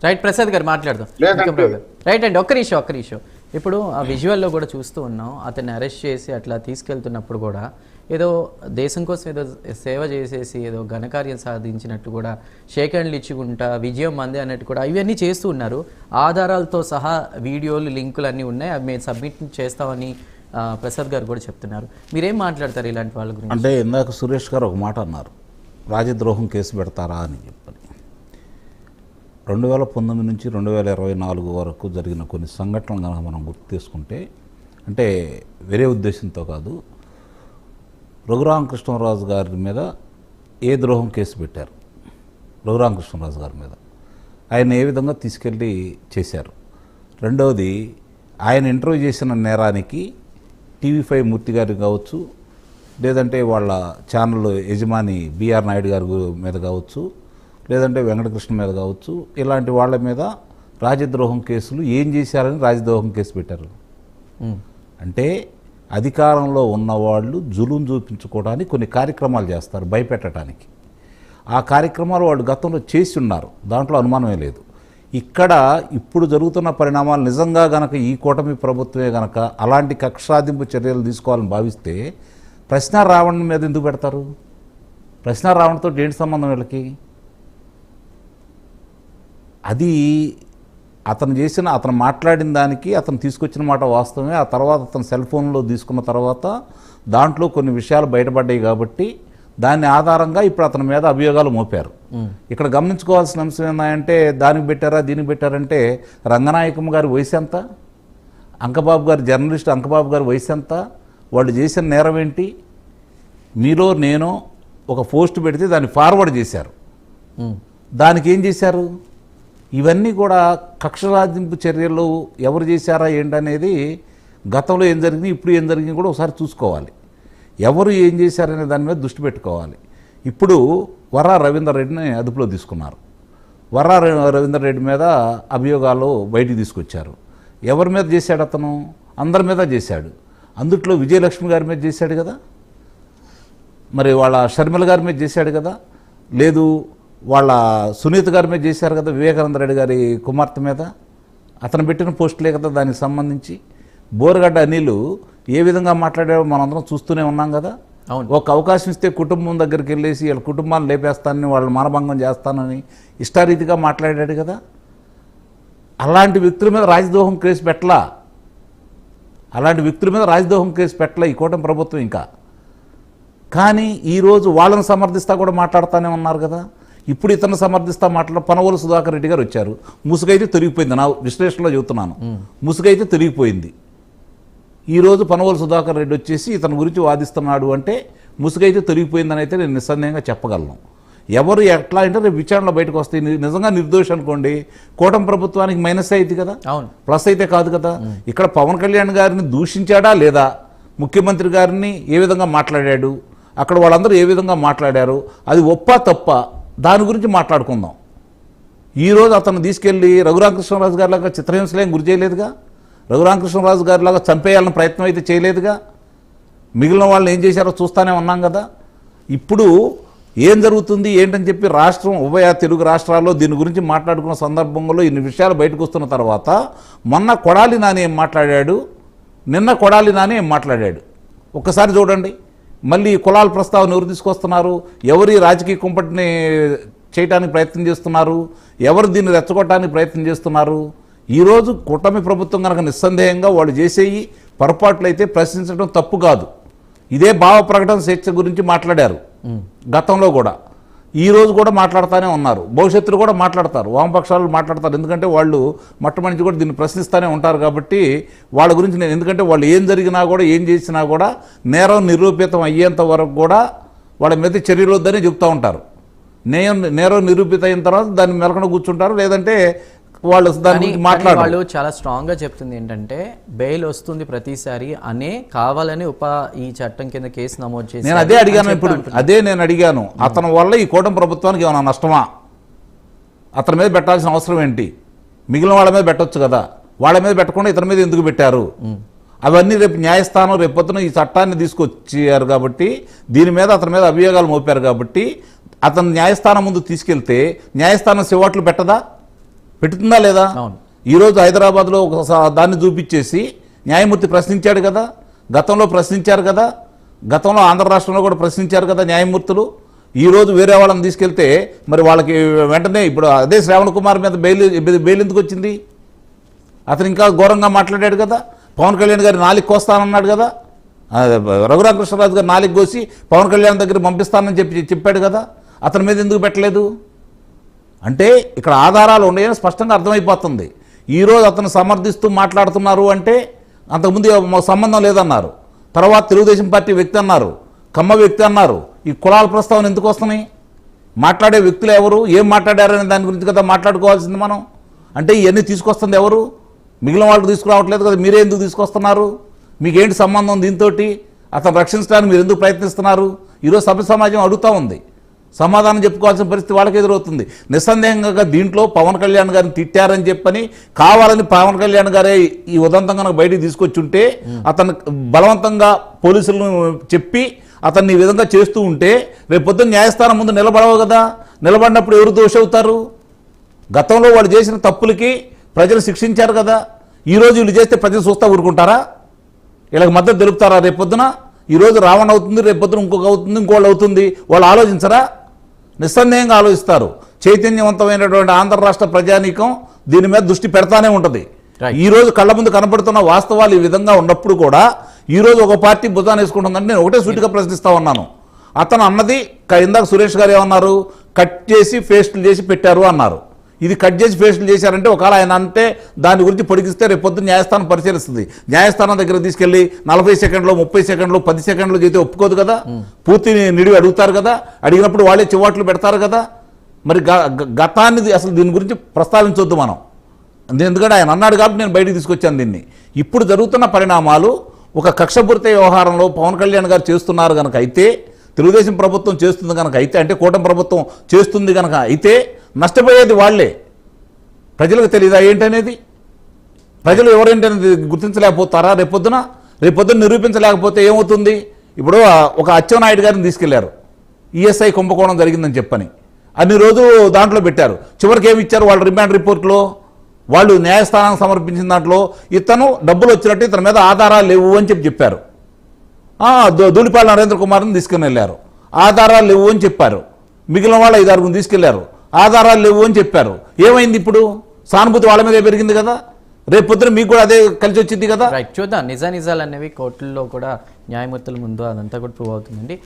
Right Prasad గారు మాట్లాడదాం. Right అండి, ఒక్క నిమిషం. ఇప్పుడు ఆ విజువల్లో కూడా చూస్తూ ఉన్నాం, అతన్ని అరెస్ట్ చేసి అట్లా తీసుకెళ్తున్నప్పుడు కూడా ఏదో దేశం కోసం ఏదో సేవ చేసేసి ఏదో ఘనకార్యం సాధించినట్టు కూడా షేక్ హ్యాండ్లు ఇచ్చుకుంటా విజయం మందే అన్నట్టు కూడా ఇవన్నీ చేస్తూ ఉన్నారు. ఆధారాలతో సహా వీడియోలు లింకులు అన్నీ ఉన్నాయి, అవి మేము సబ్మిట్ చేస్తామని ప్రసాద్ గారు కూడా చెప్తున్నారు. మీరేం మాట్లాడతారు ఇలాంటి వాళ్ళ గురించి? అంటే ఇందాక సురేష్ గారు ఒక మాట అన్నారు, రాజద్రోహం కేసు పెడతారా అని చెప్పని. 2019 నుంచి 2024 వరకు జరిగిన కొన్ని సంఘటనలు కనుక మనం గుర్తు చేసుకుంటే, అంటే వేరే ఉద్దేశంతో కాదు, రఘురామకృష్ణరాజు గారి మీద ఏ ద్రోహం కేసు పెట్టారు, రఘురామకృష్ణరాజు గారి మీద ఆయన ఏ విధంగా తీసుకెళ్ళి చేశారు. రెండవది, ఆయన ఇంటర్వ్యూ చేసిన నేరానికి TV5 మూర్తి గారికి కావచ్చు, లేదంటే వాళ్ళ ఛానల్ యజమాని బిఆర్ నాయుడు గారి మీద కావచ్చు, లేదంటే వెంకటకృష్ణ మీద కావచ్చు, ఇలాంటి వాళ్ళ మీద రాజద్రోహం కేసులు ఏం చేశారని రాజద్రోహం కేసు పెట్టారు. అంటే అధికారంలో ఉన్నవాళ్ళు జులుం చూపించుకోవడానికి కొన్ని కార్యక్రమాలు చేస్తారు భయపెట్టడానికి. ఆ కార్యక్రమాలు వాళ్ళు గతంలో చేసి ఉన్నారు, దాంట్లో అనుమానమే లేదు. ఇక్కడ ఇప్పుడు జరుగుతున్న పరిణామాలు నిజంగా గనక ఈ కూటమి ప్రభుత్వమే గనక అలాంటి కక్షాదింపు చర్యలు తీసుకోవాలని భావిస్తే ప్రశ్న రావణ్ మీద ఎందుకు పెడతారు? ప్రశ్న రావణ్తో ఏంటి సంబంధం వీళ్ళకి? అది అతను మాట్లాడిన దానికి అతను తీసుకొచ్చిన మాట వాస్తవమే. ఆ తర్వాత అతను సెల్ ఫోన్లో తీసుకున్న తర్వాత దాంట్లో కొన్ని విషయాలు బయటపడ్డాయి కాబట్టి దాని ఆధారంగా ఇప్పుడు అతని మీద అభియోగాలు మోపారు. ఇక్కడ గమనించుకోవాల్సిన అంశం ఏంటంటే, దానికి పెట్టారా దీనికి పెట్టారంటే, రంగనాయకమ్మ గారి వయసు ఎంత, అంకబాబు గారి జర్నలిస్ట్ అంకబాబు గారి వయసు ఎంత, వాళ్ళు చేసిన నేరం ఏంటి? మీలో నేను ఒక పోస్ట్ పెడితే దాన్ని ఫార్వర్డ్ చేశారు, దానికి ఏం చేశారు? ఇవన్నీ కూడా కక్షరాజింపు చర్యలు ఎవరు చేశారా ఏంటనేది గతంలో ఏం జరిగింది, ఇప్పుడు ఏం జరిగింది కూడా ఒకసారి చూసుకోవాలి. ఎవరు ఏం చేశారనే దాని మీద దృష్టి పెట్టుకోవాలి. ఇప్పుడు వర్రా రవీందర్ రెడ్డిని అదుపులో తీసుకున్నారు. వర్రా రవీందర్ రెడ్డి మీద అభియోగాలు బయటికి తీసుకొచ్చారు. ఎవరి మీద చేశాడు అతను? అందరి మీద చేశాడు. అందుట్లో విజయలక్ష్మి గారి మీద చేశాడు కదా, మరి వాళ్ళ షర్మిల గారి మీద చేశాడు కదా, లేదు వాళ్ళ సునీత గారి మీద చేశారు కదా, వివేకానంద రెడ్డి గారి కుమార్తె మీద అతను పెట్టిన పోస్టులే కదా దానికి సంబంధించి. బోరగడ్డ అనిల్ ఏ విధంగా మాట్లాడారో మనందరం చూస్తూనే ఉన్నాం కదా. ఒక అవకాశం ఇస్తే కుటుంబం దగ్గరికి వెళ్ళేసి వాళ్ళ కుటుంబాన్ని లేపేస్తానని, వాళ్ళని మానభంగం చేస్తానని ఇష్టారీతిగా మాట్లాడాడు కదా. అలాంటి వ్యక్తుల మీద రాజద్రోహం కేసు పెట్టలా, ఈ కూటమి ప్రభుత్వం ఇంకా. కానీ ఈరోజు వాళ్ళని సమర్థిస్తా కూడా మాట్లాడుతూనే ఉన్నారు కదా. ఇప్పుడు ఇతను సమర్థిస్తా పనవోలు సుధాకర్ రెడ్డి గారు వచ్చారు. ముసుగైతే తొలగిపోయింది, నా విశ్లేషణలో చెబుతున్నాను, ముసుగైతే తొలగిపోయింది. ఈరోజు పనవోలు సుధాకర్ రెడ్డి వచ్చేసి ఇతని గురించి వాదిస్తున్నాడు అంటే ముసుగైతే తొలగిపోయిందని అయితే నేను నిస్సందేహంగా చెప్పగలను. ఎవరు ఎట్లా అంటే రేపు విచారణలో బయటకు వస్తాయి. నిజంగా నిర్దోషి అనుకోండి, కూటమి ప్రభుత్వానికి మైనస్ అయితే కదా, ప్లస్ అయితే కాదు కదా. ఇక్కడ పవన్ కళ్యాణ్ గారిని దూషించాడా లేదా, ముఖ్యమంత్రి గారిని ఏ విధంగా మాట్లాడాడు, అక్కడ వాళ్ళందరూ ఏ విధంగా మాట్లాడారు, అది ఒప్పా తప్ప దాని గురించి మాట్లాడుకుందాం. ఈరోజు అతను తీసుకెళ్ళి రఘురామకృష్ణరాజు గారిలాగా చిత్రహింసలేం గురి చేయలేదుగా, రఘురామకృష్ణరాజు గారిలాగా చంపేయాలని ప్రయత్నం అయితే చేయలేదుగా. మిగిలిన వాళ్ళని ఏం చేశారో చూస్తూనే ఉన్నాం కదా. ఇప్పుడు ఏం జరుగుతుంది ఏంటని చెప్పి రాష్ట్రం, ఉభయ తెలుగు రాష్ట్రాల్లో దీని గురించి మాట్లాడుకున్న సందర్భంలో ఇన్ని విషయాలు బయటకు వస్తున్న తర్వాత మొన్న కొడాలి నాని ఏం మాట్లాడాడు, నిన్న కొడాలి నాని ఏం మాట్లాడాడు ఒక్కసారి చూడండి. మళ్ళీ కులాల ప్రస్తావన ఎవరు తీసుకొస్తున్నారు, ఎవరు ఈ రాజకీయ కుంపటిని చేయడానికి ప్రయత్నం చేస్తున్నారు, ఎవరు దీన్ని రెచ్చగొట్టడానికి ప్రయత్నం చేస్తున్నారు. ఈరోజు కూటమి ప్రభుత్వం కనుక నిస్సందేహంగా వాళ్ళు చేసేవి పొరపాట్లు అయితే ప్రశ్నించడం తప్పు కాదు. ఇదే భావ ప్రకటన స్వేచ్ఛ గురించి మాట్లాడారు గతంలో కూడా, ఈరోజు కూడా మాట్లాడుతూనే ఉన్నారు, భవిష్యత్తులో కూడా మాట్లాడతారు, వామపక్షాలు మాట్లాడతారు. ఎందుకంటే వాళ్ళు మొట్టమొదటి కూడా దీన్ని ప్రశ్నిస్తూనే ఉంటారు కాబట్టి వాళ్ళ గురించి నేను, ఎందుకంటే వాళ్ళు ఏం జరిగినా కూడా ఏం చేసినా కూడా నేరం నిరూపితం అయ్యేంత వరకు కూడా వాళ్ళ మీద చర్యలు వద్దని చెప్తూ ఉంటారు. నేరం నిరూపిత అయిన తర్వాత దాన్ని మెలకన కూర్చుంటారు, లేదంటే వాళ్ళు దాని గురించి మాట్లాడారు. వాళ్ళు చాలా స్ట్రాంగ్ గా చెప్తుంది ఏంటంటే బెయిల్ వస్తుంది ప్రతిసారి అనే కావాలని ఈ చట్టం కింద కేసు నమోదు చేసి. నేను అదే అడిగాను, ఇప్పుడు అదే నేను అడిగాను, అతని వల్ల ఈ కూటమి ప్రభుత్వానికి ఏమైనా నష్టమా, అతని మీద పెట్టాల్సిన అవసరం ఏంటి, మిగిలిన వాళ్ళ మీద పెట్టొచ్చు కదా, వాళ్ళ మీద పెట్టకుండా ఇతని మీద ఎందుకు పెట్టారు? అవన్నీ రేపు న్యాయస్థానం రేపు పొద్దున ఈ చట్టాన్ని తీసుకొచ్చారు కాబట్టి, దీని మీద అతని మీద అభియోగాలు మోపారు కాబట్టి అతను న్యాయస్థానం ముందు తీసుకెళ్తే న్యాయస్థానం సివాట్లు పెట్టదా? పెట్టుతుందా లేదా? అవును. ఈరోజు హైదరాబాద్లో దాన్ని చూపించేసి న్యాయమూర్తి ప్రశ్నించాడు కదా, గతంలో ప్రశ్నించారు కదా, గతంలో ఆంధ్ర రాష్ట్రంలో కూడా ప్రశ్నించారు కదా న్యాయమూర్తులు. ఈరోజు వేరే వాళ్ళని తీసుకెళ్తే మరి వాళ్ళకి వెంటనే ఇప్పుడు అదే శ్రావణ్ కుమార్ మీద బెయిల్ ఎందుకు వచ్చింది? అతను ఇంకా ఘోరంగా మాట్లాడాడు కదా, పవన్ కళ్యాణ్ గారి నాలుగు కోస్తానన్నాడు కదా, రఘురామకృష్ణరాజు గారు నాలుగు కోసి పవన్ కళ్యాణ్ దగ్గర పంపిస్తానని చెప్పాడు కదా, అతని మీద ఎందుకు పెట్టలేదు? అంటే ఇక్కడ ఆధారాలు ఉన్నాయని స్పష్టంగా అర్థమైపోతుంది. ఈరోజు అతను సమర్థిస్తూ మాట్లాడుతున్నారు అంటే అంతకుముందు సంబంధం లేదన్నారు, తర్వాత తెలుగుదేశం పార్టీ వ్యక్తి అన్నారు, కమ్మ వ్యక్తి అన్నారు. ఈ కులాల ప్రస్తావన ఎందుకు వస్తున్నాయి? మాట్లాడే వ్యక్తులు ఎవరు, ఏం మాట్లాడారనే దాని గురించి కదా మాట్లాడుకోవాల్సింది మనం. అంటే ఇవన్నీ తీసుకొస్తుంది ఎవరు? మిగిలిన వాళ్ళు తీసుకురావట్లేదు కదా, మీరే ఎందుకు తీసుకొస్తున్నారు? మీకేంటి సంబంధం దీంతో? అతను రక్షించడానికి మీరు ఎందుకు ప్రయత్నిస్తున్నారు? ఈరోజు సభ్య సమాజం అడుగుతూ ఉంది, సమాధానం చెప్పుకోవాల్సిన పరిస్థితి వాళ్ళకి ఎదురవుతుంది. నిస్సందేహంగా దీంట్లో పవన్ కళ్యాణ్ గారిని తిట్టారని చెప్పని కావాలని పవన్ కళ్యాణ్ గారే ఈ ఉదంతం కనుక బయటికి తీసుకొచ్చి ఉంటే, అతను బలవంతంగా పోలీసులను చెప్పి అతన్ని ఈ విధంగా చేస్తూ ఉంటే రేపు పొద్దున్న న్యాయస్థానం ముందు నిలబడవు కదా. నిలబడినప్పుడు ఎవరు దోషవుతారు? గతంలో వాళ్ళు చేసిన తప్పులకి ప్రజలు శిక్షించారు కదా. ఈరోజు వీళ్ళు చేస్తే ప్రజలు చూస్తా ఊరుకుంటారా? వీళ్ళకి మద్దతు తెలుపుతారా? రేపొద్దున ఈరోజు రావణ్ అవుతుంది, రేపొద్దున ఇంకొక అవుతుంది, ఇంకోళ్ళు అవుతుంది. వాళ్ళు ఆలోచించరా? నిస్సందేహంగా ఆలోచిస్తారు. చైతన్యవంతమైనటువంటి ఆంధ్ర రాష్ట్ర ప్రజానీకం దీని మీద దృష్టి పెడతానే ఉంటుంది. ఈ రోజు కళ్ళ ముందు కనపడుతున్న వాస్తవాలు ఈ విధంగా ఉన్నప్పుడు కూడా ఈరోజు ఒక పార్టీ భుజాన్ని వేసుకుంటుందంటే నేను ఒకటే సూటిగా ప్రశ్నిస్తా ఉన్నాను. అతను అన్నది ఇందాక సురేష్ గారు ఏమన్నారు, కట్ చేసి పేస్టులు చేసి పెట్టారు అన్నారు. ఇది కట్ చేసి పేస్టులు చేశారంటే ఒకవేళ ఆయన అంటే దాని గురించి పొడిగిస్తే రేపు పొద్దున్న న్యాయస్థానం పరిశీలిస్తుంది. న్యాయస్థానం దగ్గర తీసుకెళ్లి 40 సెకండ్లు 30 సెకండ్లు 10 సెకండ్లు చేస్తే ఒప్పుకోదు కదా. పూర్తి నిడివి అడుగుతారు కదా. అడిగినప్పుడు వాళ్ళే చివాట్లు పెడతారు కదా. మరి గతాన్ని అసలు దీని గురించి ప్రస్తావించొద్దు మనం. ఎందుకంటే ఆయన అన్నాడు కాబట్టి నేను బయటికి తీసుకొచ్చాను దీన్ని. ఇప్పుడు జరుగుతున్న పరిణామాలు ఒక కక్షపూరిత వ్యవహారంలో పవన్ కళ్యాణ్ గారు చేస్తున్నారు కనుక అయితే, తెలుగుదేశం ప్రభుత్వం చేస్తుంది కనుక అయితే, అంటే కూటమి ప్రభుత్వం చేస్తుంది కనుక అయితే నష్టపోయేది వాళ్లే. ప్రజలకు తెలియదా ఏంటనేది? ప్రజలు ఎవరేంటనేది గుర్తించలేకపోతారా? రేపొద్దున నిరూపించలేకపోతే ఏమవుతుంది? ఇప్పుడు ఒక అచ్చెన్నాయుడు గారిని తీసుకెళ్లారు, ఈఎస్ఐ కుంభకోణం జరిగిందని చెప్పని అన్ని రోజులు దాంట్లో పెట్టారు. చివరికి ఏమి ఇచ్చారు వాళ్ళు రిమాండ్ రిపోర్ట్లో? వాళ్ళు న్యాయస్థానానికి సమర్పించిన దాంట్లో ఇతను డబ్బులు వచ్చినట్టు ఇతని మీద ఆధారాలు లేవు అని చెప్పారు. ధూళిపాల నరేంద్ర కుమార్ని తీసుకుని వెళ్ళారు, ఆధారాలు లేవు అని చెప్పారు. మిగిలిన వాళ్ళు 5-6 తీసుకెళ్లారు, ఆధారాలు లేవు అని చెప్పారు. ఏమైంది? ఇప్పుడు సానుభూతి వాళ్ళ మీదే పెరిగింది కదా. రేపు పొద్దున మీకు కూడా అదే కలిసి వచ్చింది కదా. చూద్దాం నిజాలు అనేవి కోర్టుల్లో కూడా న్యాయమూర్తుల ముందు అదంతా కూడా ప్రూవ్ అవుతుందండి.